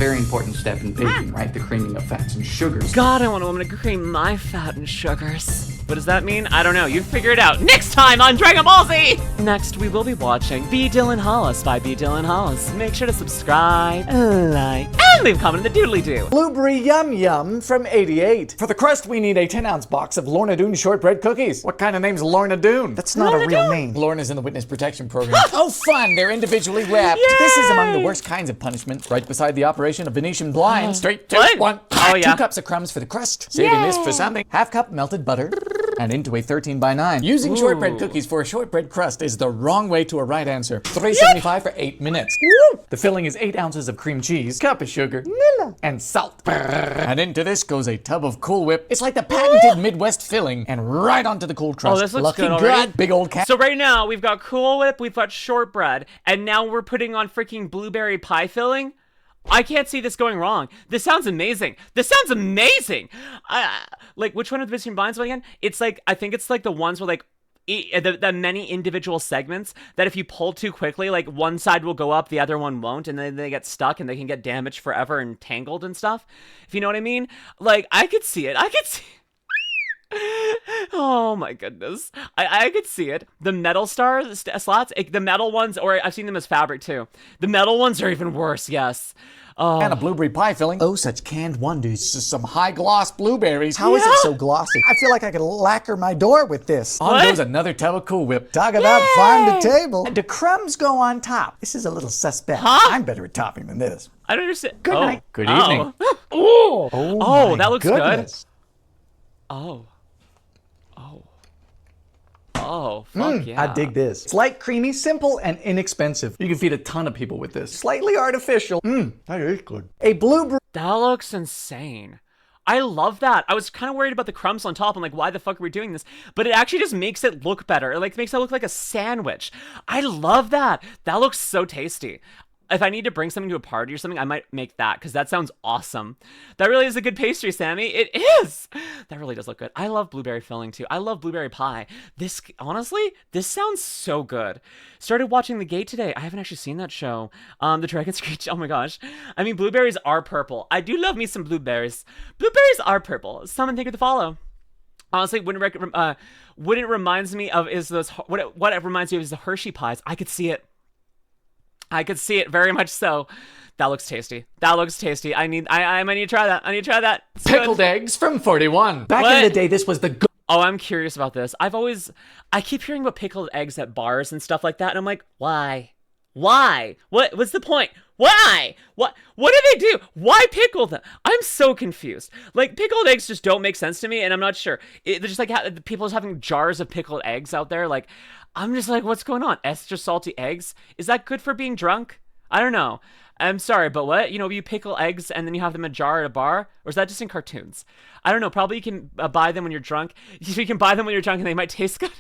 Very important step in baking, right? The creaming of fats and sugars. God, I want a woman to cream my fat and sugars. What does that mean? I don't know. You figure it out. Next time on Dragon Ball Z! Next, we will be watching Be Dylan Hollis by Be Dylan Hollis. Make sure to subscribe, like, and leave a comment in the doodly-doo. Blueberry Yum Yum from 88. For the crust, we need a 10-ounce box of Lorna Doone shortbread cookies. What kind of name's Lorna Doone? That's not Lorna a real Doone. name. Lorna's in the witness protection program. Oh, fun! They're individually wrapped. Yay! This is among the worst kinds of punishment. Right beside the operation of Venetian blinds. 3, 2, What? 1. Oh, yeah. 2 cups of crumbs for the crust. Saving this for something. Half cup melted butter. And into a 13x9. Using shortbread cookies for a shortbread crust is the wrong way to a right answer. $3.75 for 8 minutes. The filling is 8 ounces of cream cheese, cup of sugar, and salt. And into this goes a tub of Cool Whip. It's like the patented Midwest filling, and right onto the cool crust. Oh, this looks Lucky good already. God, big old cat. So right now, we've got Cool Whip, we've got shortbread, and now we're putting on freaking blueberry pie filling? I can't see this going wrong. This sounds amazing. This sounds amazing. Like, which one of the Venetian blinds again? It's like, I think it's like the ones where like, the many individual segments that if you pull too quickly, like one side will go up, the other one won't, and then they get stuck and they can get damaged forever and tangled and stuff. If you know what I mean? Like, I could see it. I could see Oh my goodness. I could see it. The metal slots, the metal ones, or I've seen them as fabric too. The metal ones are even worse, yes. Oh. And a blueberry pie filling. Oh, such canned wonders. Just some high gloss blueberries. How is it so glossy? I feel like I could lacquer my door with this. On goes another tub of Cool Whip. Dog it up, farm to table. And the crumbs go on top. This is a little suspect. I'm better at topping than this. I don't understand. Good night. Good evening. Oh, that looks goodness. good. Oh, fuck yeah. I dig this. It's light, creamy, simple, and inexpensive. You can feed a ton of people with this. Slightly artificial. That is good. A blueberry. That looks insane. I love that. I was kind of worried about the crumbs on top. I'm like, why the fuck are we doing this? But it actually just makes it look better. It like makes it look like a sandwich. I love that. That looks so tasty. If I need to bring something to a party or something, I might make that because that sounds awesome. That really is a good pastry, Sammy. It is. That really does look good. I love blueberry filling too. I love blueberry pie. This, honestly, this sounds so good. Started watching The Gate today. I haven't actually seen that show. The Dragon Screech. Oh my gosh. I mean, blueberries are purple. I do love me some blueberries. Blueberries are purple. Someone think of the follow. Honestly, what it reminds me of is those. What it reminds me of is the Hershey pies. I could see it. I could see it very much so. That looks tasty. That looks tasty. I need to try that. I need to try that. It's Pickled good. eggs from 41. Back in the day, this was the Oh, I'm curious about this. I keep hearing about pickled eggs at bars and stuff like that, and I'm like, why? Why? What's the point? Why? What do they do? Why pickle them? I'm so confused. Like, pickled eggs just don't make sense to me, and I'm not sure. They're just like, people just having jars of pickled eggs out there. Like, I'm just like, what's going on? Extra salty eggs? Is that good for being drunk? I don't know. I'm sorry, but what? You know, you pickle eggs and then you have them in a jar at a bar? Or is that just in cartoons? I don't know. Probably you can buy them when you're drunk. You can buy them when you're drunk and they might taste good.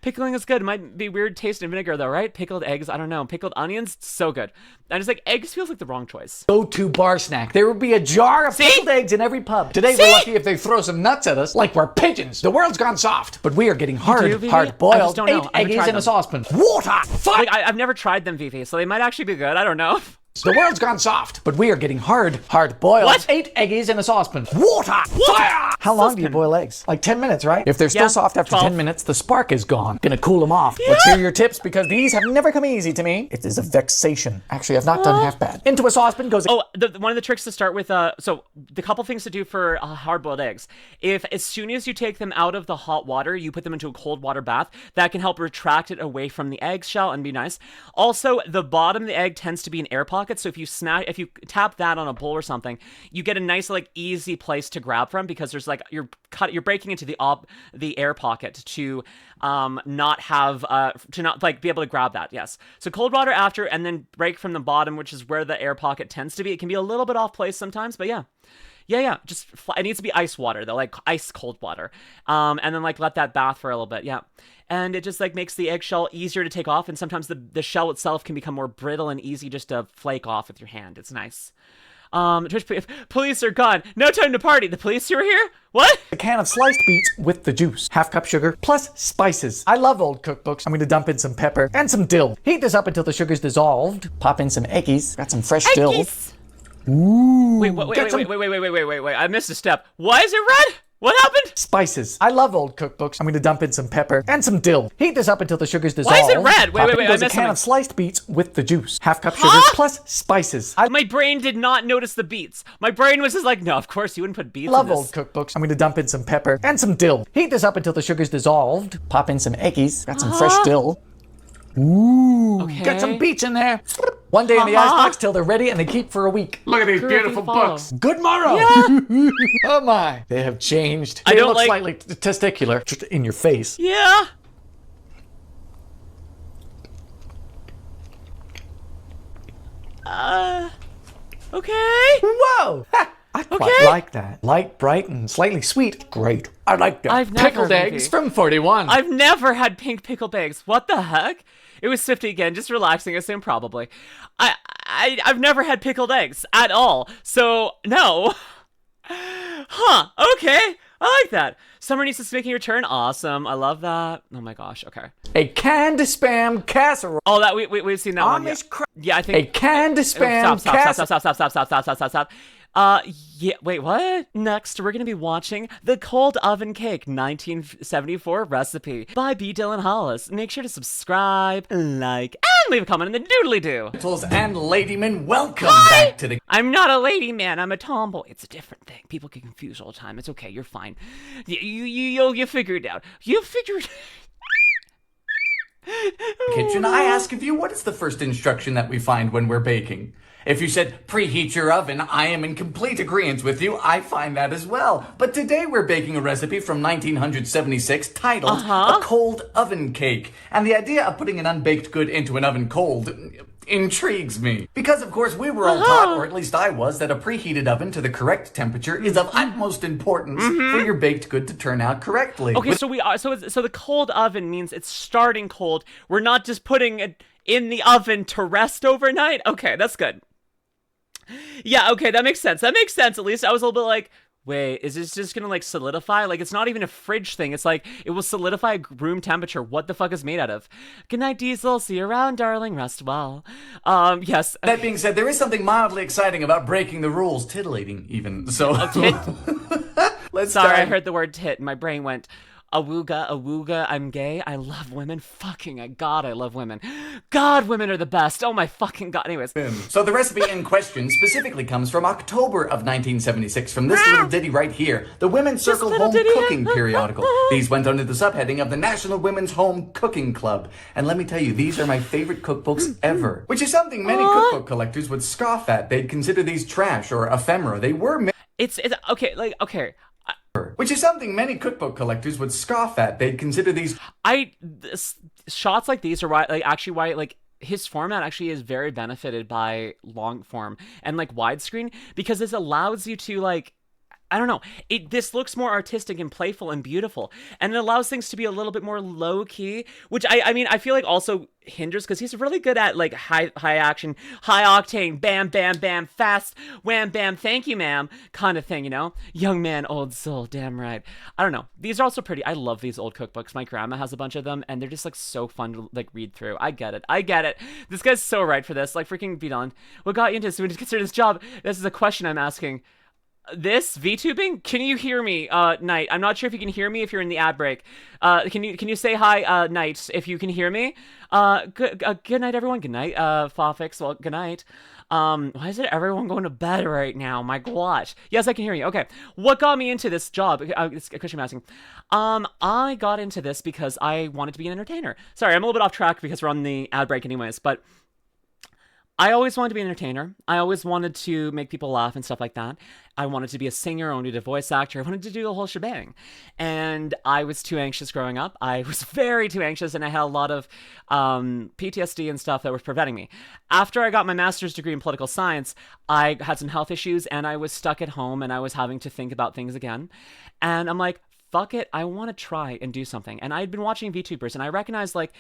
Pickling is good. It might be weird taste in vinegar though, right? Pickled eggs, I don't know. Pickled onions, so good. And it's like, eggs feels like the wrong choice. go-to bar snack. There would be a jar of pickled eggs in every pub. Today we're lucky if they throw some nuts at us, like we're pigeons. The world's gone soft, but we are getting hard-boiled. 8 eggies in a saucepan. Water! Fire! Like, I've never tried them, Vivi, so they might actually be good. I don't know. The world's gone soft, but we are getting hard-boiled. What? 8 eggies in a saucepan. Water! Fire! How long do you boil eggs? Like 10 minutes, right? If they're still soft after 10 minutes, the spark is gone. Gonna cool them off. Let's hear your tips, because these have never come easy to me. It is a vexation. Actually, I've not done half bad. Into a saucepan goes... Oh, one of the tricks to start with, so the couple things to do for hard-boiled eggs. If as soon as you take them out of the hot water, you put them into a cold water bath, that can help retract it away from the eggshell and be nice. Also, the bottom of the egg tends to be an air pocket, so if you tap that on a bowl or something, you get a nice, like, easy place to grab from, because there's like you're breaking into the air pocket to not be able to grab that. Yes. So cold water after, and then break from the bottom, which is where the air pocket tends to be. It can be a little bit off place sometimes, but yeah. Just it needs to be ice water though, like ice cold water. And then like let that bath for a little bit. Yeah. And it just like makes the eggshell easier to take off, and sometimes the shell itself can become more brittle and easy just to flake off with your hand. It's nice. Police are gone. No time to party. The police are here? What? A can of sliced beets with the juice. Half cup sugar plus spices. I love old cookbooks. I'm gonna dump in some pepper and some dill. Heat this up until the sugar's dissolved. Pop in some eggies. Got some fresh dill. Wait, wait. I missed a step. Why is it red? What happened? Spices. I love old cookbooks. I'm going to dump in some pepper and some dill. Heat this up until the sugar's dissolved. Why is it red? Wait, Top I in goes a missed can something. of sliced beets with the juice. Half cup sugar plus spices. I My brain did not notice the beets. My brain was just like, no, of course you wouldn't put beets love in old this. cookbooks. I'm going to dump in some pepper and some dill. Heat this up until the sugar's dissolved. Pop in some eggies. Got some fresh dill. Ooh. Okay. Get some beets in there. One day in the icebox till they're ready and they keep for a week. Look at these Groovy beautiful follow. books. Good morrow. Oh my. They have changed. I They don't look like- slightly testicular just in your face. Yeah. Okay. Whoa! Ha, I quite like that. Light, bright, and slightly sweet. Great. I like that. I've never, Pickled eggs Vicky. from 41. I've never had pink pickled eggs. What the heck? It was Swifty again, just relaxing, I assume probably. I've never had pickled eggs at all, so no. Huh, okay. I like that. Summer Niece is making a return. Awesome. I love that. Oh my gosh, okay. A canned spam casserole. Oh, that we've seen that one. Yeah. Yeah, I think A canned spam casserole. Stop. Yeah, wait, what? Next, we're gonna be watching The Cold Oven Cake 1974 recipe by B. Dylan Hollis. Make sure to subscribe, like, and leave a comment in the doodly-doo. And ladymen, welcome back to the I'm not a lady man, I'm a tomboy. It's a different thing. People get confused all the time. It's okay, you're fine. You figure it out. You figure it kitchen. I ask of you, what is the first instruction that we find when we're baking? If you said preheat your oven, I am in complete agreement with you. I find that as well. But today we're baking a recipe from 1976 titled A Cold Oven Cake. And the idea of putting an unbaked good into an oven cold intrigues me. Because of course we were all taught, or at least I was, that a preheated oven to the correct temperature is of utmost importance for your baked good to turn out correctly. Okay, so the cold oven means it's starting cold. We're not just putting it in the oven to rest overnight. Okay, that's good. Yeah, okay, that makes sense. That makes sense, at least. I was a little bit like, wait, is this just gonna, like, solidify? Like, it's not even a fridge thing. It's like, it will solidify room temperature. What the fuck is made out of? Good night, Diesel. See you around, darling. Rest well. Yes. That being said, there is something mildly exciting about breaking the rules, titillating even. So, let's Sorry, I dive- heard the word tit, and my brain went, awooga, I'm gay. I love women. God, I love women. God, women are the best. Oh my fucking God. Anyways. So the recipe in question specifically comes from October of 1976 from this little ditty right here, the Women's Circle little Home ditty? Cooking periodical. These went under the subheading of the National Women's Home Cooking Club. And let me tell you, these are my favorite cookbooks ever. Which is something many cookbook collectors would scoff at. They'd consider these trash or ephemera. They were It's okay, like, okay. which is something many cookbook collectors would scoff at. They'd consider these Shots like these are why his format actually is very benefited by long form and like widescreen, because this allows you to, like, I don't know, this looks more artistic and playful and beautiful, and it allows things to be a little bit more low key, which I mean I feel like also hinders, because he's really good at like high action, high octane, bam bam bam, fast wham bam, thank you ma'am kind of thing, you know, young man old soul, damn right. I don't know, these are also pretty. I love these old cookbooks. My grandma has a bunch of them and they're just like so fun to like read through. I get it. This guy's so right for this, like freaking be done. What got you into this? When you consider this job? This is a question I'm asking. This VTubing? Can you hear me, Knight? I'm not sure if you can hear me if you're in the ad break. Can you say hi, Knight, if you can hear me? Good night, everyone. Good night, Fofix. Well, good night. Why is it everyone going to bed right now? My gosh. Yes, I can hear you. Okay. What got me into this job? It's a question I'm asking. I got into this because I wanted to be an entertainer. Sorry, I'm a little bit off track because we're on the ad break anyways, but I always wanted to be an entertainer. I always wanted to make people laugh and stuff like that. I wanted to be a singer. I wanted to be a voice actor. I wanted to do the whole shebang. And I was too anxious growing up. I was very too anxious, and I had a lot of PTSD and stuff that was preventing me. After I got my master's degree in political science, I had some health issues, and I was stuck at home, and I was having to think about things again. And I'm like, fuck it, I want to try and do something. And I'd been watching VTubers, and I recognized, like,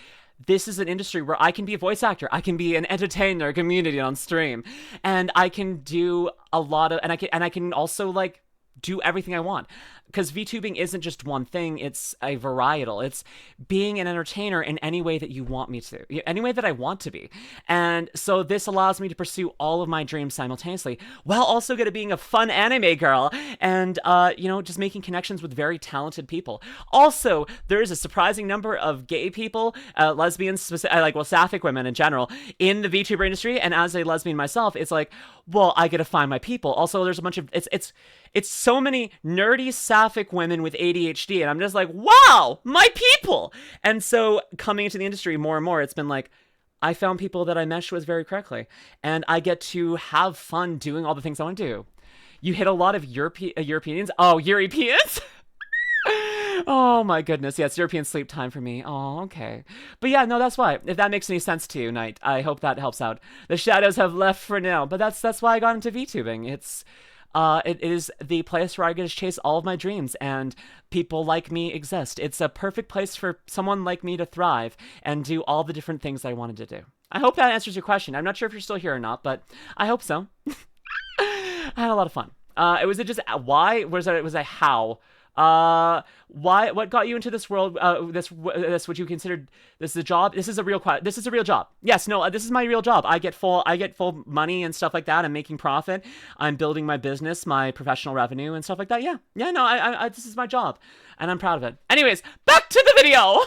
this is an industry where I can be a voice actor, I can be an entertainer, community on stream, and I can do a lot of, and I can also, like, do everything I want. Because VTubing isn't just one thing, it's a varietal. It's being an entertainer in any way that you want me to, any way that I want to be. And so this allows me to pursue all of my dreams simultaneously, while also going to being a fun anime girl and, just making connections with very talented people. Also, there is a surprising number of gay people, lesbians, sapphic women in general, in the VTuber industry. And as a lesbian myself, it's like, well, I get to find my people. Also, there's a bunch of, it's so many nerdy sapphic women with ADHD, and I'm just like, wow, my people. And so coming into the industry more and more, it's been like, I found people that I mesh with very correctly, and I get to have fun doing all the things I want to do. You hit a lot of Europeans. Oh, Europeans? Oh my goodness, yes, European sleep time for me. Oh, okay. But yeah, no, that's why. If that makes any sense to you, Knight, I hope that helps out. The shadows have left for now, but that's why I got into VTubing. It is the place where I get to chase all of my dreams, and people like me exist. It's a perfect place for someone like me to thrive and do all the different things I wanted to do. I hope that answers your question. I'm not sure if you're still here or not, but I hope so. I had a lot of fun. Was it just why? It was a how? Why? What got you into this world? This what you considered this is a job? This is a real job. Yes, no, this is my real job. I get full money and stuff like that. I'm making profit. I'm building my business, my professional revenue and stuff like that. Yeah, no, I this is my job, and I'm proud of it. Anyways, back to the video.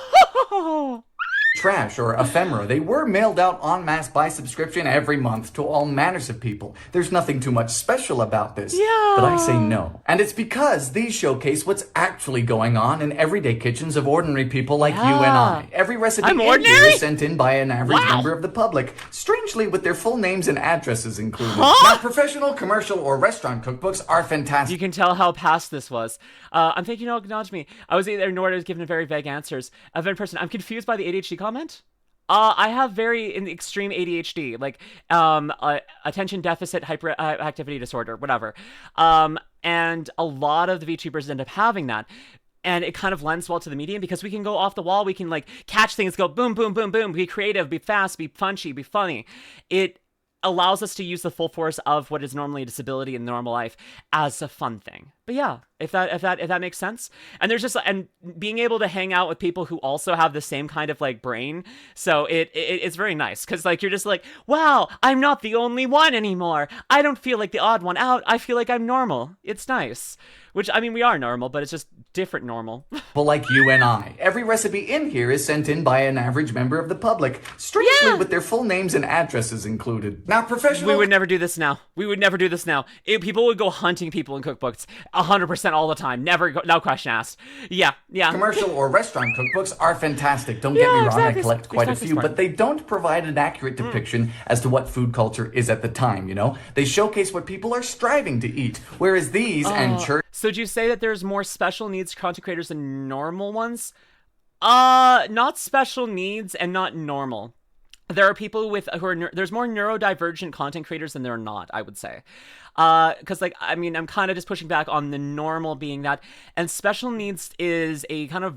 Trash or ephemera, they were mailed out en masse by subscription every month to all manners of people. There's nothing too much special about this. Yeah. But I say no. And it's because these showcase what's actually going on in everyday kitchens of ordinary people like you and I. Every recipe in here is sent in by an average member of the public, strangely with their full names and addresses included. Now, professional, commercial, or restaurant cookbooks are fantastic. You can tell how past this was. I'm thinking you'll acknowledge me. I was either ignored or was given very vague answers. A very person. I'm confused by the ADHD comment. I have very extreme ADHD, like attention deficit hyperactivity disorder, whatever. And a lot of the VTubers end up having that. And it kind of lends well to the medium because we can go off the wall. We can like catch things, go boom, boom, boom, boom, be creative, be fast, be punchy, be funny. It allows us to use the full force of what is normally a disability in normal life as a fun thing. But yeah, if that makes sense. And there's just, and being able to hang out with people who also have the same kind of like brain. So it's very nice because like, you're just like, wow, I'm not the only one anymore. I don't feel like the odd one out. I feel like I'm normal. It's nice. Which, I mean, we are normal, but it's just different normal. Well, like you and I. Every recipe in here is sent in by an average member of the public, strangely with their full names and addresses included. Now, professional... We would never do this now. People would go hunting people in cookbooks 100% all the time. Never go, no question asked. Yeah. Commercial or restaurant cookbooks are fantastic. Don't get me wrong, I collect quite a few, but they don't provide an accurate depiction as to what food culture is at the time, you know? They showcase what people are striving to eat, whereas these and church... So would you say that there's more special needs content creators than normal ones? Not special needs and not normal. There are people there's more neurodivergent content creators than there are not, I would say. Because, like, I mean, I'm kind of just pushing back on the normal being that. And special needs is a kind of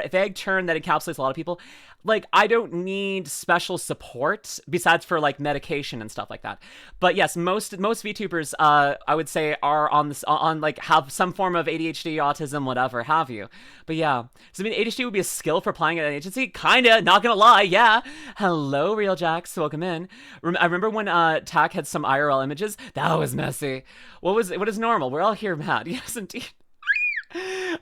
vague term that encapsulates a lot of people. Like, I don't need special support besides for, like, medication and stuff like that. But yes, most VTubers, I would say, are like, have some form of ADHD, autism, whatever have you. But yeah. So, I mean, ADHD would be a skill for applying at an agency? Kinda, not gonna lie, yeah. Hello, Real Jacks, welcome in. I remember when Tack had some IRL images? That was messy. What is normal? We're all here mad. Yes, indeed.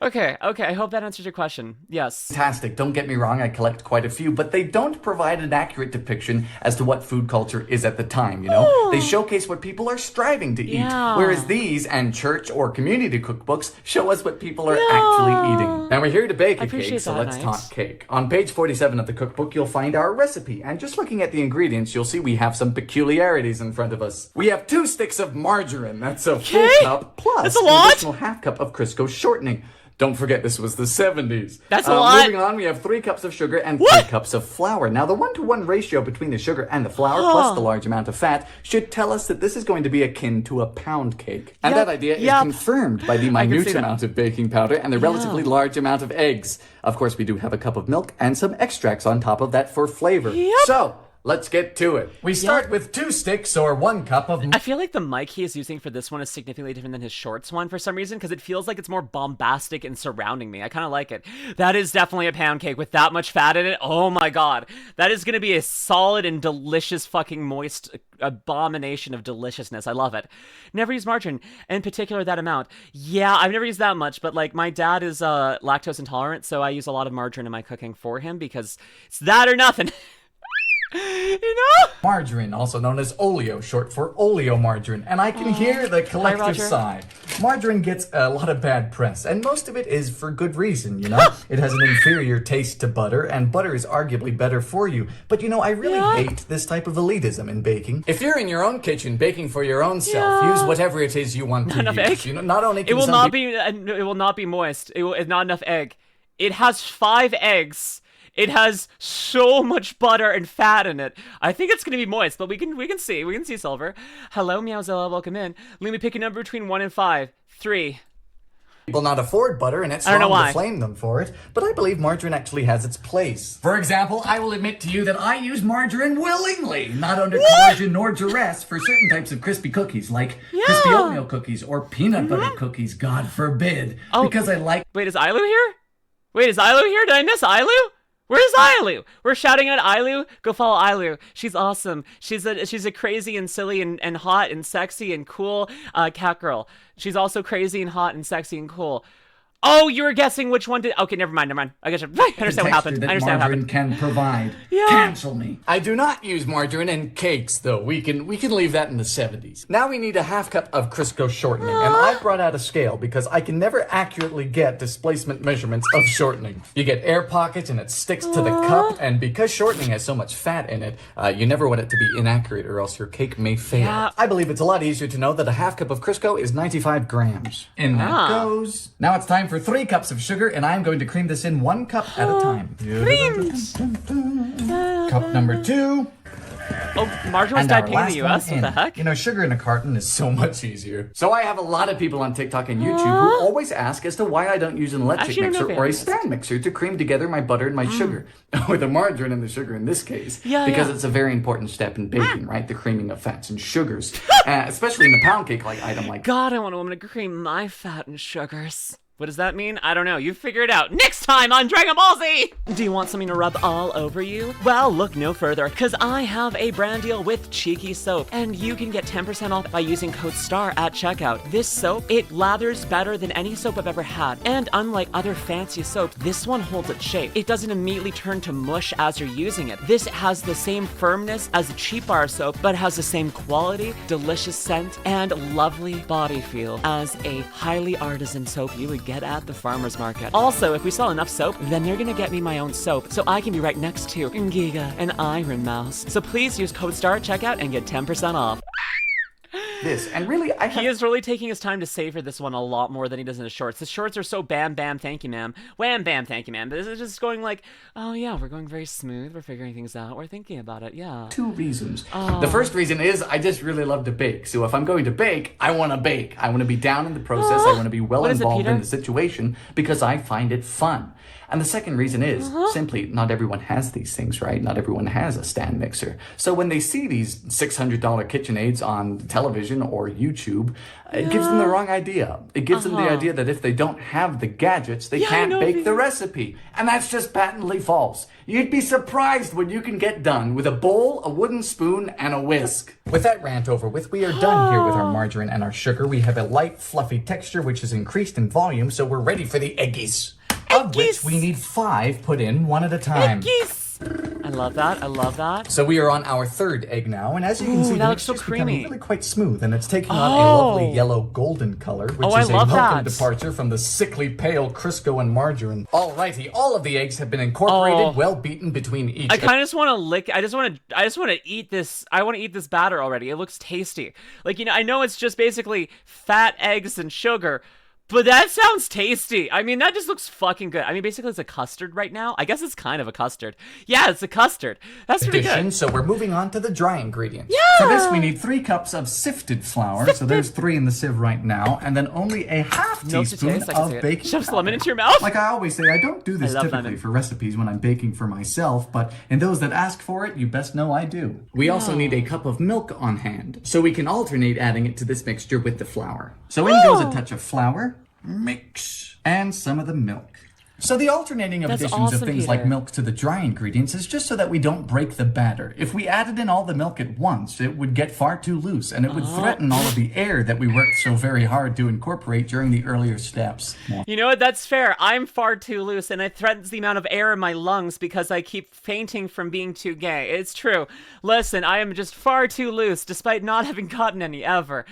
Okay, I hope that answers your question. Yes. Fantastic. Don't get me wrong, I collect quite a few, but they don't provide an accurate depiction as to what food culture is at the time, you know? Ooh. They showcase what people are striving to eat, whereas these and church or community cookbooks show us what people are actually eating. Now we're here to bake a cake, so let's talk cake. On page 47 of the cookbook, you'll find our recipe, and just looking at the ingredients, you'll see we have some peculiarities in front of us. We have 2 sticks of margarine, that's a full cup, plus an additional half cup of Crisco shortening. Don't forget, this was the 70s. That's a lot. Moving on, we have 3 cups of sugar and 3 cups of flour. Now, the 1-to-1 ratio between the sugar and the flour, plus the large amount of fat, should tell us that this is going to be akin to a pound cake. And that idea is confirmed by the minute amount of baking powder and the relatively large amount of eggs. Of course, we do have a cup of milk and some extracts on top of that for flavor. So, let's get to it. We start with 2 sticks or 1 cup of... I feel like the mic he is using for this one is significantly different than his shorts one for some reason, because it feels like it's more bombastic and surrounding me. I kind of like it. That is definitely a pound cake with that much fat in it. Oh my god. That is going to be a solid and delicious fucking moist abomination of deliciousness. I love it. Never use margarine, in particular that amount. Yeah, I've never used that much, but like my dad is lactose intolerant, so I use a lot of margarine in my cooking for him because it's that or nothing. You know? Margarine, also known as oleo, short for oleomargarine. And I can hear the collective sigh. Margarine gets a lot of bad press, and most of it is for good reason, you know? It has an inferior taste to butter, and butter is arguably better for you. But you know, I really hate this type of elitism in baking. If you're in your own kitchen baking for your own self, use whatever it is you want to use. Egg? You know, not only can it will not be moist. It's not enough egg. It has 5 eggs. It has so much butter and fat in it. I think it's gonna be moist, but we can see. We can see, Silver. Hello, Meowzilla, welcome in. Let me pick a number between 1 and 5. 3. People not afford butter, and it's wrong to flame them for it, but I believe margarine actually has its place. For example, I will admit to you that I use margarine willingly, not under coercion nor duress, for certain types of crispy cookies, like crispy oatmeal cookies or peanut butter cookies, God forbid, because I like... Wait, is Ailu here? Wait, is Ailu here? Did I miss Ailu? Where's Ailu? We're shouting at Ailu. Go follow Ailu. She's awesome. She's a crazy and silly and hot and sexy and cool cat girl. She's also crazy and hot and sexy and cool. Oh, you were guessing which one did... Okay, never mind. I guess I understand what happened. I understand what happened. Margarine can provide. Cancel me. I do not use margarine in cakes, though. We can leave that in the 70s. Now we need a 1/2 cup of Crisco shortening, and I brought out a scale because I can never accurately get displacement measurements of shortening. You get air pockets, and it sticks to the cup, and because shortening has so much fat in it, you never want it to be inaccurate, or else your cake may fail. Yeah. I believe it's a lot easier to know that a 1/2 cup of Crisco is 95 grams. In that goes. Now it's time for 3 cups of sugar, and I'm going to cream this in 1 cup at a time. Cup number 2. Oh, margarine was dyed pink in the US? What the heck? You know, sugar in a carton is so much easier. So I have a lot of people on TikTok and YouTube who always ask as to why I don't use an electric mixer or a stand mixer to cream together my butter and my sugar. Or the margarine and the sugar in this case. Because it's a very important step in baking, right? The creaming of fats and sugars. Especially in a pound cake like item like... God, I want a woman to cream my fat and sugars. What does that mean? I don't know. You figure it out next time on Dragon Ball Z! Do you want something to rub all over you? Well, look no further, because I have a brand deal with Cheeky Soap, and you can get 10% off by using code STAR at checkout. This soap, it lathers better than any soap I've ever had, and unlike other fancy soaps, this one holds its shape. It doesn't immediately turn to mush as you're using it. This has the same firmness as a cheap bar soap, but has the same quality, delicious scent, and lovely body feel as a highly artisan soap you would get at the farmer's market. Also, if we sell enough soap, then you're gonna get me my own soap, so I can be right next to Giga and Iron Mouse. So please use code STAR at checkout and get 10% off. This, and really, He is really taking his time to savor this one a lot more than he does in his shorts. His shorts are so bam, bam, thank you, ma'am. Wham, bam, thank you, ma'am. This is just going like, oh yeah, we're going very smooth. We're figuring things out. We're thinking about it, yeah. 2 reasons. The first reason is I just really love to bake. So if I'm going to bake, I want to bake. I want to be down in the process. I want to be well involved in the situation because I find it fun. And the second reason is simply not everyone has these things, right? Not everyone has a stand mixer. So when they see these $600 KitchenAids on television or YouTube, it gives them the wrong idea. It gives them the idea that if they don't have the gadgets, they can't bake the recipe. And that's just patently false. You'd be surprised what you can get done with a bowl, a wooden spoon, and a whisk. With that rant over with, we are done here with our margarine and our sugar. We have a light, fluffy texture, which is increased in volume, so we're ready for the eggies. Of which we need 5 put in 1 at a time. I love that. I love that. So we are on our 3rd egg now, and as you can see, that the looks so mixture's becoming creamy. really quite smooth, and it's taking on a lovely yellow golden color, which is a welcome departure from the sickly pale Crisco and margarine. Alrighty, all of the eggs have been incorporated, well beaten between each. I kind of just want to lick. I just want to eat this. I want to eat this batter already. It looks tasty. Like, you know, I know it's just basically fat, eggs, and sugar. But that sounds tasty. I mean, that just looks fucking good. I mean, basically it's a custard right now. I guess it's kind of a custard. Yeah, it's a custard. That's pretty good. So we're moving on to the dry ingredients. Yeah. For this, we need 3 cups of sifted flour. So there's 3 in the sieve right now. And then only a half Milk to teaspoon taste, I can of see it. baking Shove some powder. lemon into your mouth. Like I always say, I don't do this I love typically lemon. for recipes when I'm baking for myself, but in those that ask for it, you best know I do. We also need a cup of milk on hand, so we can alternate adding it to this mixture with the flour. So in goes a touch of flour, mix, and some of the milk. So the alternating of That's additions of awesome, things like Peter. milk to the dry ingredients is just so that we don't break the batter. If we added in all the milk at once, it would get far too loose, and it would threaten all of the air that we worked so very hard to incorporate during the earlier steps. You know what? That's fair. I'm far too loose, and it threatens the amount of air in my lungs because I keep fainting from being too gay. It's true. Listen, I am just far too loose, despite not having gotten any ever.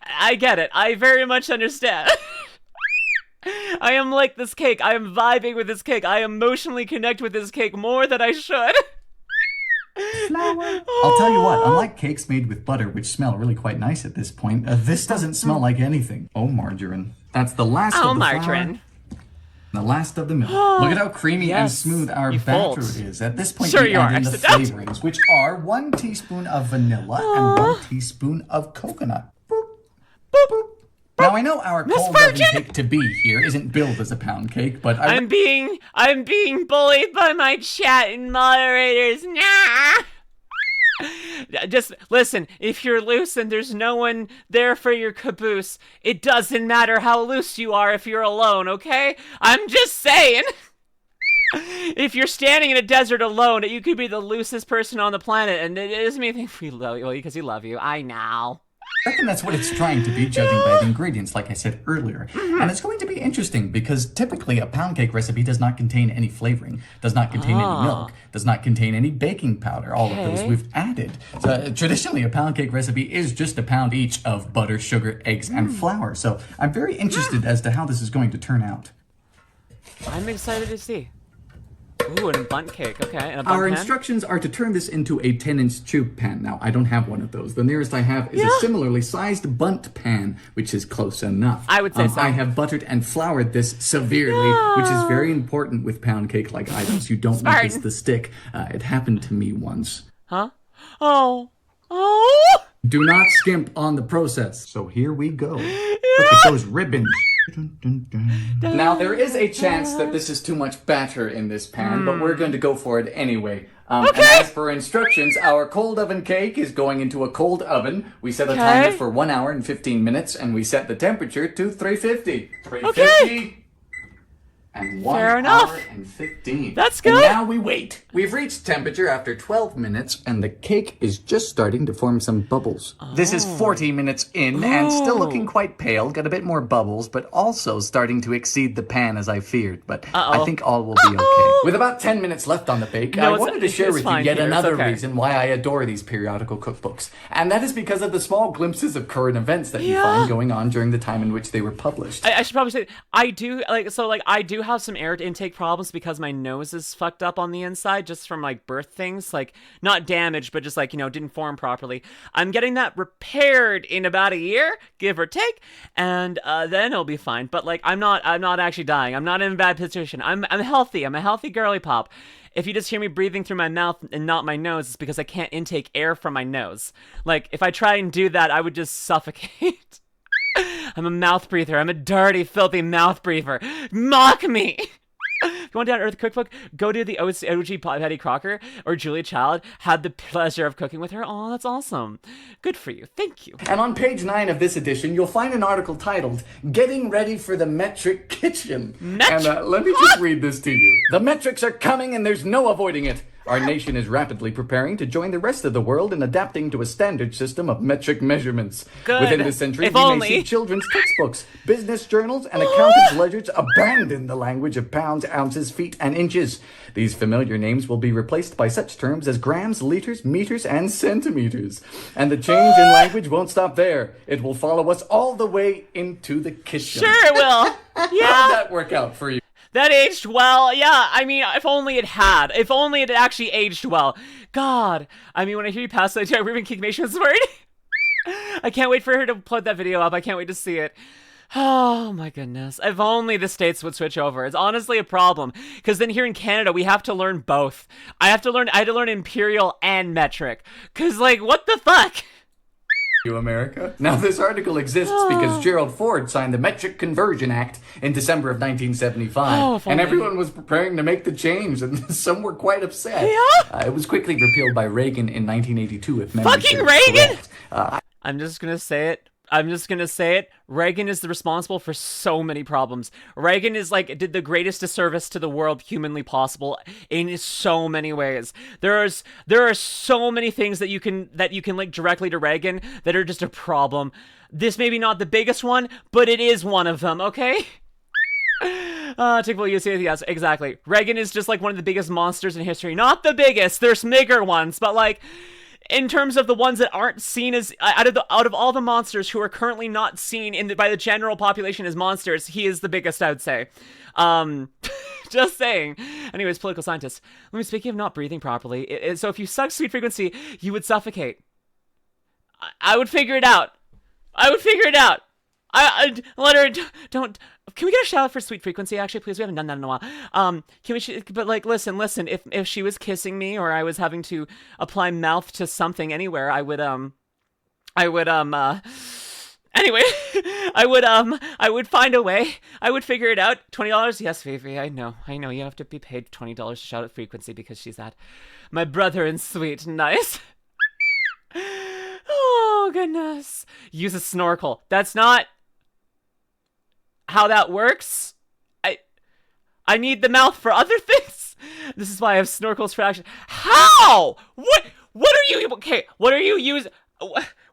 I get it. I very much understand. I am like this cake. I am vibing with this cake. I emotionally connect with this cake more than I should. Flour. I'll tell you what, unlike cakes made with butter, which smell really quite nice at this point, this doesn't smell like anything. Oh, margarine. That's the last of the margarine. flour. The last of the milk. Look at how creamy and Yes. smooth our You batter fold. is. At this point, Sure we you add are. in the Sit down. flavorings, which are 1 teaspoon of vanilla and 1 teaspoon of coconut. Boop, boop, boop. Now, I know our cold oven Virgin. cake to be here isn't billed as a pound cake, but I'm being bullied by my chat and moderators. Nah. Just listen, if you're loose and there's no one there for your caboose, it doesn't matter how loose you are if you're alone, okay? I'm just saying. If you're standing in a desert alone, you could be the loosest person on the planet, and it doesn't mean anything we love you because we love you. I know. I reckon that's what it's trying to be, judging by the ingredients, like I said earlier. And it's going to be interesting because typically a pound cake recipe does not contain any flavoring, does not contain any milk, does not contain any baking powder. All of those we've added. So traditionally, a pound cake recipe is just a pound each of butter, sugar, eggs, and flour. So I'm very interested as to how this is going to turn out. I'm excited to see. Ooh, and a bundt cake. Okay, and a bundt Our pan? instructions are to turn this into a 10-inch tube pan. Now, I don't have one of those. The nearest I have is a similarly sized bundt pan, which is close enough. I would say so. I have buttered and floured this severely, which is very important with pound cake-like items. You don't want this to stick. It happened to me once. Huh? Oh. Oh! Do not skimp on the process. So here we go. Look at those ribbons. Now, there is a chance that this is too much batter in this pan, but we're going to go for it anyway. And as for instructions, our cold oven cake is going into a cold oven. We set a timer for 1 hour and 15 minutes, and we set the temperature to 350. 350. And 1 Fair enough. hour and 15. That's good. And now we wait. We've reached temperature after 12 minutes, and the cake is just starting to form some bubbles. This is 40 minutes in, and still looking quite pale. Got a bit more bubbles, but also starting to exceed the pan as I feared. But I think all will be okay. With about 10 minutes left on the bake, No, I wanted to share it's with you fine, yet Peter. It's another okay. reason why I adore these periodical cookbooks. And that is because of the small glimpses of current events that you find going on during the time in which they were published. I should probably say I do I do have some air intake problems because my nose is fucked up on the inside just from like birth things, like not damaged but just like, you know, didn't form properly. I'm getting that repaired in about a year, give or take, and then it'll be fine. But like I'm not actually dying. I'm not in a bad position. I'm healthy. I'm a healthy girly pop. If you just hear me breathing through my mouth and not my nose, it's because I can't intake air from my nose. Like if I try and do that, I would just suffocate. I'm a mouth breather. I'm a dirty, filthy mouth breather. Mock me! If you want down to Earth cookbook, go to the OG Patty Crocker or Julia Child. Had the pleasure of cooking with her. Oh, that's awesome. Good for you. Thank you. And on page 9 of this edition, you'll find an article titled, Getting Ready for the Metric Kitchen. And let me just read this to you. The metrics are coming and there's no avoiding it. Our nation is rapidly preparing to join the rest of the world in adapting to a standard system of metric measurements. Good. Within this century, If we only. may see children's textbooks, business journals, and accountants' ledgers abandon the language of pounds, ounces, feet, and inches. These familiar names will be replaced by such terms as grams, liters, meters, and centimeters. And the change in language won't stop there. It will follow us all the way into the kitchen. Sure it will. How'd Yeah. that work out for you? That aged well. Yeah, I mean, if only it had. If only it had actually aged well. God. I mean, when I hear you pass that, I even kick Mation was worried. I can't wait for her to put that video up. I can't wait to see it. Oh my goodness. If only the States would switch over. It's honestly a problem. Because then here in Canada, we have to learn both. I had to learn imperial and metric. Because, like, what the fuck? You America. Now this article exists because Gerald Ford signed the Metric Conversion Act in December of 1975, and everyone was preparing to make the change, and some were quite upset. Yeah? It was quickly repealed by Reagan in 1982. If memory Fucking serves Reagan! correct. I'm just gonna say it. Reagan is the responsible for so many problems. Reagan is like did the greatest disservice to the world humanly possible in so many ways. There are so many things that you can link directly to Reagan that are just a problem. This may be not the biggest one, but it is one of them, okay? Tickful, you say yes, exactly. Reagan is just like one of the biggest monsters in history. Not the biggest, there's bigger ones, but like in terms of the ones that aren't seen as out of all the monsters who are currently not seen by the general population as monsters, he is the biggest, I would say. Just saying. Anyways, political scientists. Let me speaking of not breathing properly. So if you suck sweet frequency, you would suffocate. I would figure it out. I let her don't. Can we get a shout out for sweet frequency? Actually, please. We haven't done that in a while. Can we? But like, listen. If she was kissing me or I was having to apply mouth to something anywhere, I would Anyway, I would find a way. I would figure it out. $20? Yes, Fifi. I know. You have to be paid $20 to shout at frequency because she's that. My brother and sweet. Nice. Oh goodness. Use a snorkel. That's not how that works. I need the mouth for other things. This is why I have snorkels for action. How? What are you? Okay, what are you using?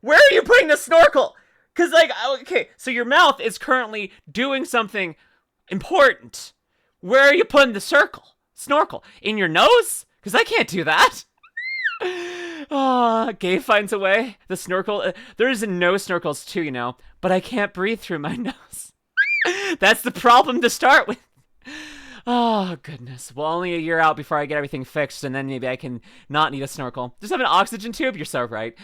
Where are you putting the snorkel? Because, like, okay, so your mouth is currently doing something important. Where are you putting the snorkel? In your nose? Because I can't do that. Gabe finds a way. The snorkel, there's no snorkels too, you know, but I can't breathe through my nose. That's the problem to start with. Oh, goodness. Well, only a year out before I get everything fixed, and then maybe I can not need a snorkel. Just have an oxygen tube? You're so right.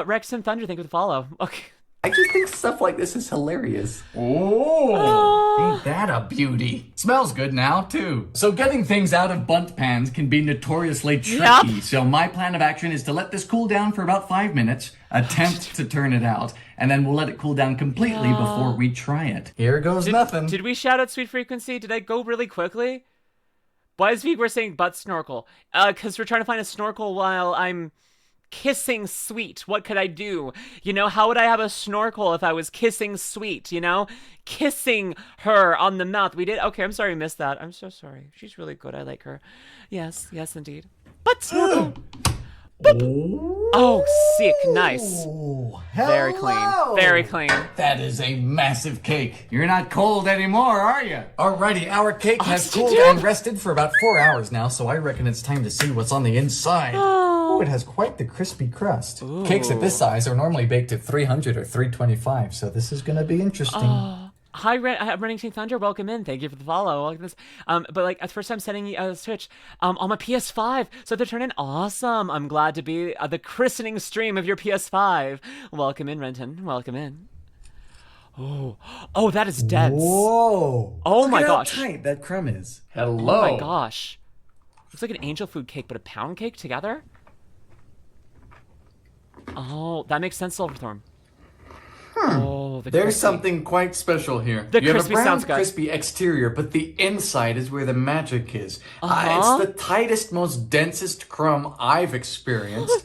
Rex and Thunder, thank you for the follow. Okay. I just think stuff like this is hilarious. Oh, ain't that a beauty? Smells good now, too. So getting things out of bunt pans can be notoriously tricky. Yep. So my plan of action is to let this cool down for about 5 minutes, attempt to turn it out, and then we'll let it cool down completely before we try it. Here goes nothing. Did we shout out sweet frequency? Did I go really quickly? Why is we're saying butt snorkel? Because we're trying to find a snorkel while I'm kissing sweet. What could I do? You know, how would I have a snorkel if I was kissing sweet, you know? Kissing her on the mouth. We did? Okay, I'm sorry I missed that. I'm so sorry. She's really good. I like her. Yes, indeed. But snorkel. Oh, sick. Nice. Very clean. That is a massive cake. You're not cold anymore, are you? Alrighty, our cake has cooled and rested for about 4 hours now, so I reckon it's time to see what's on the inside. Oh, it has quite the crispy crust. Ooh. Cakes at this size are normally baked at 300 or 325, so this is gonna be interesting. Hi, Running Team Thunder. Welcome in. Thank you for the follow. Welcome this. But like, at first I'm setting Switch on my PS5, so they're turning awesome. I'm glad to be the christening stream of your PS5. Welcome in, Renton. Welcome in. Oh, that is dense. Whoa! Oh my gosh! How tight that crumb is. Hello. Oh my gosh! Looks like an angel food cake, but a pound cake together. Oh, that makes sense, Silverthorn. Oh, there's something quite special here. The you crispy have a brown, sounds good. crispy exterior, but the inside is where the magic is. It's the tightest, most densest crumb I've experienced.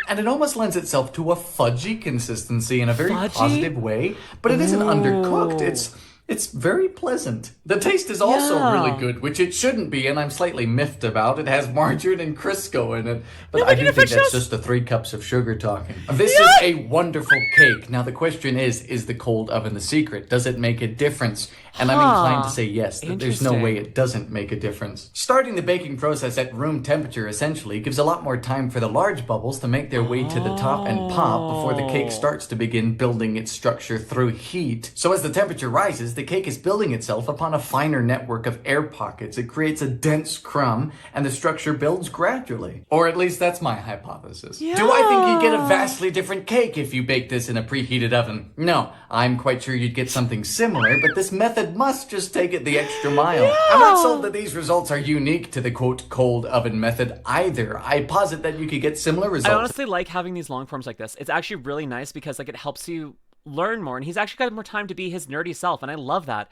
And it almost lends itself to a fudgy consistency in a very positive way. But it isn't undercooked. It's very pleasant. The taste is also really good, which it shouldn't be, and I'm slightly miffed about. It has margarine and Crisco in it, but I do think that's just the 3 cups of sugar talking. This is a wonderful cake. Now the question is the cold oven the secret? Does it make a difference? And I'm inclined to say yes, that there's no way it doesn't make a difference. Starting the baking process at room temperature essentially gives a lot more time for the large bubbles to make their way to the top and pop before the cake starts to begin building its structure through heat. So as the temperature rises, is the cake is building itself upon a finer network of air pockets. It creates a dense crumb, and the structure builds gradually. Or at least that's my hypothesis. Yeah. Do I think you'd get a vastly different cake if you baked this in a preheated oven? No, I'm quite sure you'd get something similar, but this method must just take it the extra mile. Yeah. I'm not sold that these results are unique to the quote cold oven method either. I posit that you could get similar results. I honestly like having these long forms like this. It's actually really nice because like it helps you learn more, and he's actually got more time to be his nerdy self, and I love that.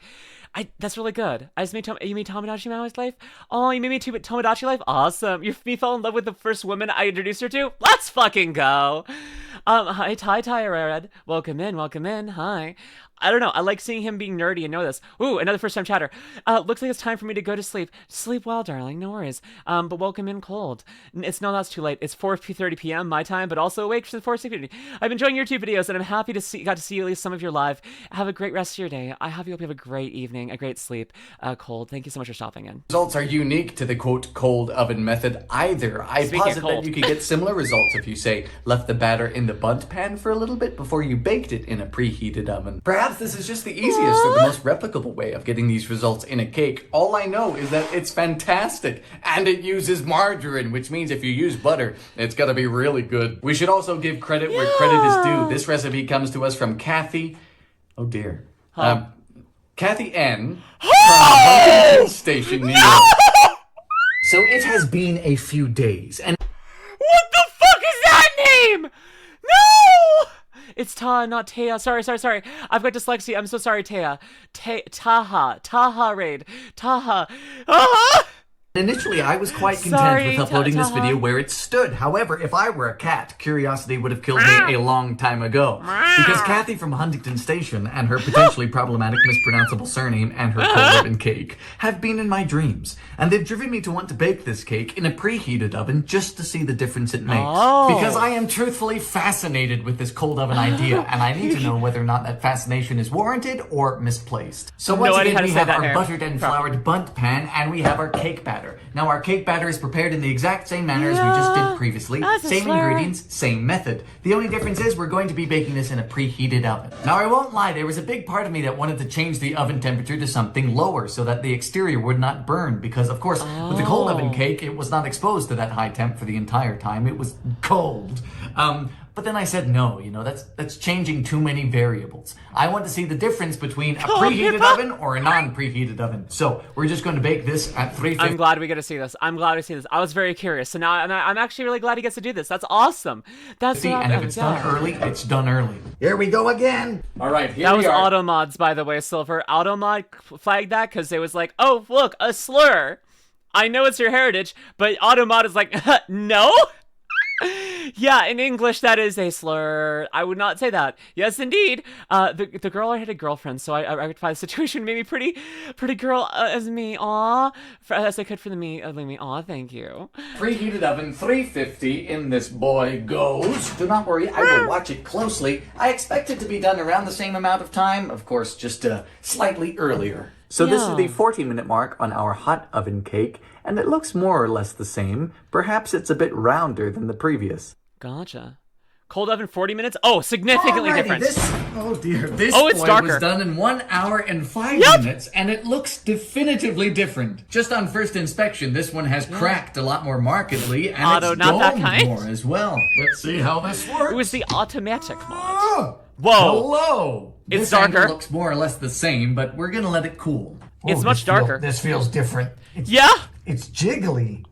That's really good. I just made you made Tomodachi my life. Oh, you made me too, but Tomodachi life. Awesome. Me fell in love with the first woman I introduced her to. Let's fucking go. Hi, Red. Welcome in. Hi. I don't know. I like seeing him being nerdy and know this. Ooh, another first-time chatter. Looks like it's time for me to go to sleep. Sleep well, darling. No worries. But welcome in cold. That's too late. It's 4:30 p.m. my time, but also awake for the 4:60. I've been enjoying your YouTube videos, and I'm happy to got to see at least some of your live. Have a great rest of your day. I hope you have a great evening, a great sleep. Cold. Thank you so much for stopping in. Results are unique to the quote cold oven method either. I posit that you could get similar results if you say left the batter in the bundt pan for a little bit before you baked it in a preheated oven. Perhaps this is just the easiest or the most replicable way of getting these results in a cake. All I know is that it's fantastic, and it uses margarine, which means if you use butter, it's gotta be really good. We should also give credit where credit is due. This recipe comes to us from Kathy. Oh dear. Kathy N. from Huntington Station, New York. So it has been a few days, and What the fuck is that name? No! It's Ta, not Taya. Sorry. I've got dyslexia. I'm so sorry, Taya. Taha Raid. Taha. initially I was quite content with uploading this video where it stood. However, if I were a cat, curiosity would have killed me a long time ago. Because Kathy from Huntington Station and her potentially problematic mispronounceable surname and her cold oven cake have been in my dreams. And they've driven me to want to bake this cake in a preheated oven just to see the difference it makes. Because I am truthfully fascinated with this cold oven idea, and I need to know whether or not that fascination is warranted or misplaced. So once again, we have our buttered and floured bundt pan, and we have our cake batter. Now, our cake batter is prepared in the exact same manner as we just did previously. Same ingredients, same method. The only difference is we're going to be baking this in a preheated oven. Now, I won't lie, there was a big part of me that wanted to change the oven temperature to something lower so that the exterior would not burn. Because, of course, with the cold oven cake, it was not exposed to that high temp for the entire time. It was cold. But then I said, no, you know, that's changing too many variables. I want to see the difference between a preheated oven or a non-preheated oven. So we're just going to bake this at 350. I'm glad we get to see this. I was very curious. So now I'm actually really glad he gets to do this. That's awesome. That's and if it's done early, it's done early. Here we go again. All right, here that we was are. Automods, by the way, Silver. Automod flagged that because it was like, oh, look, a slur. I know it's your heritage, but Automod is like, no? Yeah, in English, that is a slur. I would not say that. Yes, indeed. The girl I had a girlfriend, so I rectified the situation. Made me pretty girl as me. Aw, as I could for the me. Aw, thank you. Preheated oven 350 in this boy goes. Do not worry, I will watch it closely. I expect it to be done around the same amount of time. Of course, just slightly earlier. So this is the 40-minute mark on our hot oven cake, and it looks more or less the same. Perhaps it's a bit rounder than the previous. Gotcha. Cold oven 40 minutes? Oh, significantly different. This it's boy darker. was done in 1 hour and 5 minutes, and it looks definitively different. Just on first inspection, this one has cracked a lot more markedly, and it's domed more as well. Let's see how this works. It was the automatic mod. Whoa. Hello. It's this darker. Looks more or less the same, but we're gonna let it cool. It's much darker. This feels different. It's jiggly.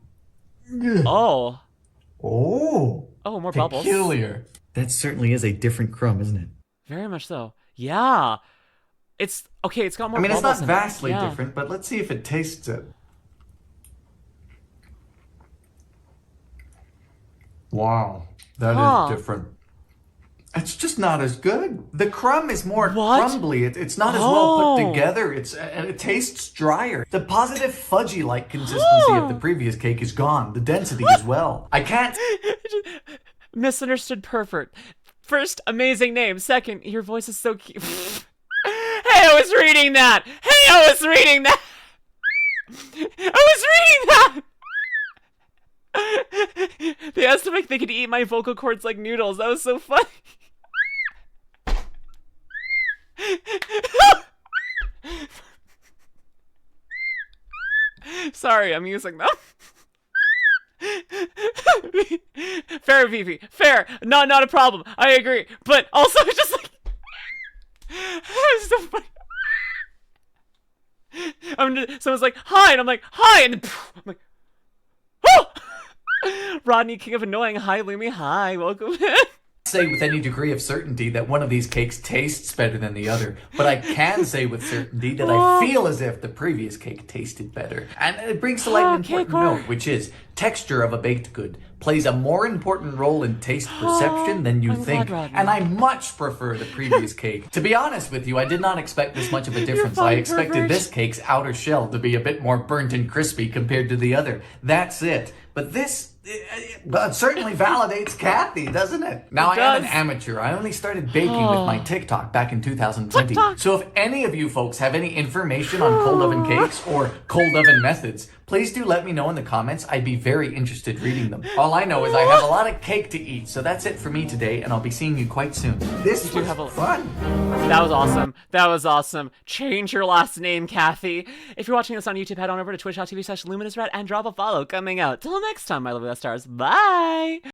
Oh. Oh, more bubbles. Peculiar. That certainly is a different crumb, isn't it? Very much so. Yeah. It's okay. It's got more. It's bubbles not vastly different, but let's see if it tastes it. Wow, that is different. It's just not as good. The crumb is more crumbly. It's not as well put together. And it tastes drier. The positive fudgy-like consistency of the previous cake is gone. The density as well. I can't. Misunderstood pervert. First, amazing name. Second, your voice is so cute. Hey, I was reading that. They asked if they could eat my vocal cords like noodles. That was so funny. Sorry, I'm using them. Fair, Vivi. Fair. Not a problem. I agree. But also, just like, it's so funny. Someone's like, hi, and I'm like, hi, and then, I'm like, oh! Rodney, king of annoying. Hi, Lumi. Hi, welcome. Say with any degree of certainty that one of these cakes tastes better than the other, but I can say with certainty that I feel as if the previous cake tasted better. And it brings to light an important note, which is texture of a baked good plays a more important role in taste perception than you think, and I much prefer the previous cake. To be honest with you, I did not expect this much of a difference. I expected this cake's outer shell to be a bit more burnt and crispy compared to the other. That's it. But this certainly validates Kathy, doesn't it? Now, I am an amateur. I only started baking with my TikTok back in 2020. So if any of you folks have any information on cold oven cakes or cold oven methods, please do let me know in the comments. I'd be very interested reading them. All I know is I have a lot of cake to eat, so that's it for me today, and I'll be seeing you quite soon. This was fun. That was awesome. That was awesome. Change your last name, Kathy. If you're watching this on YouTube, head on over to twitch.tv/LuminusRed and drop a follow coming out. Till next time, my lovely stars. Bye!